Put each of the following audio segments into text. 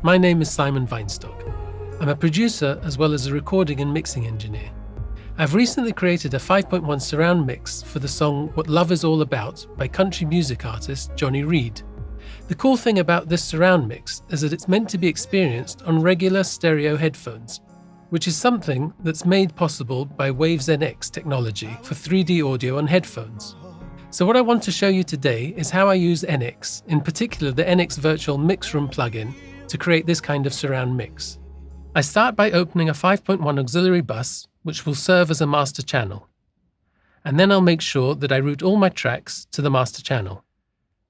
my name is Simon Weinstock. I'm a producer as well as a recording and mixing engineer. I've recently created a 5.1 surround mix for the song What Love Is All About by country music artist Johnny Reid. The cool thing about this surround mix is that it's meant to be experienced on regular stereo headphones, which is something that's made possible by Waves NX technology for 3D audio on headphones. So what I want to show you today is how I use NX, in particular the NX Virtual Mix Room plugin, to create this kind of surround mix. I start by opening a 5.1 auxiliary bus, which will serve as a master channel. And then I'll make sure that I route all my tracks to the master channel.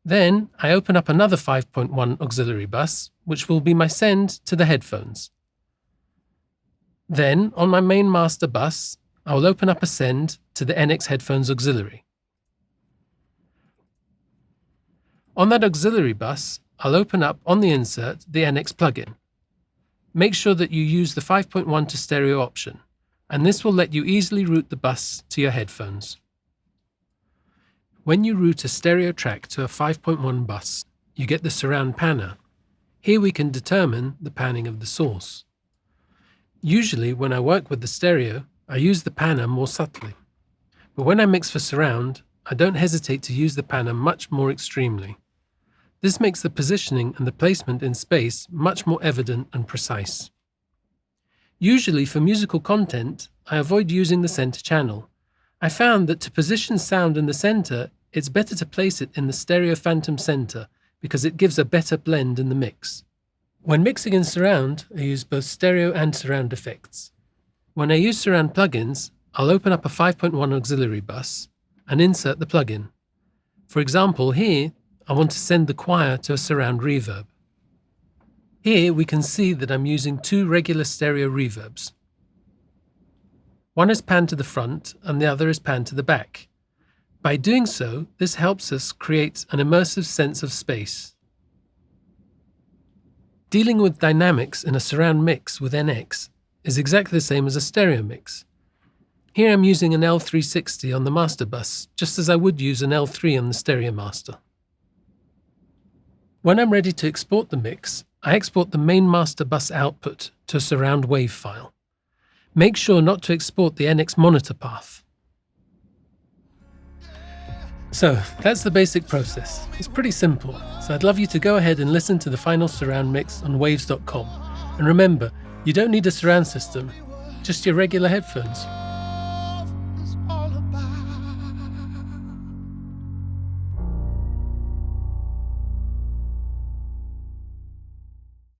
Then I open up another 5.1 auxiliary bus, which will be my send to the headphones. Then, on my main master bus, I will open up a send to the NX Headphones auxiliary. On that auxiliary bus, I'll open up on the insert the NX plugin. Make sure that you use the 5.1 to stereo option, and this will let you easily route the bus to your headphones. When you route a stereo track to a 5.1 bus, you get the surround panner. Here we can determine the panning of the source. Usually when I work with the stereo, I use the panner more subtly. But when I mix for surround, I don't hesitate to use the panner much more extremely. This makes the positioning and the placement in space much more evident and precise. Usually for musical content, I avoid using the center channel. I found that to position sound in the center, it's better to place it in the stereo phantom center because it gives a better blend in the mix. When mixing in surround, I use both stereo and surround effects. When I use surround plugins, I'll open up a 5.1 auxiliary bus and insert the plugin. For example, here, I want to send the choir to a surround reverb. Here we can see that I'm using two regular stereo reverbs. One is panned to the front and the other is panned to the back. By doing so, this helps us create an immersive sense of space. Dealing with dynamics in a surround mix with NX is exactly the same as a stereo mix. Here I'm using an L360 on the master bus, just as I would use an L3 on the stereo master. When I'm ready to export the mix, I export the main master bus output to a surround wave file. Make sure not to export the NX monitor path. So that's the basic process. It's pretty simple, so I'd love you to go ahead and listen to the final surround mix on waves.com. And remember, you don't need a surround system, just your regular headphones.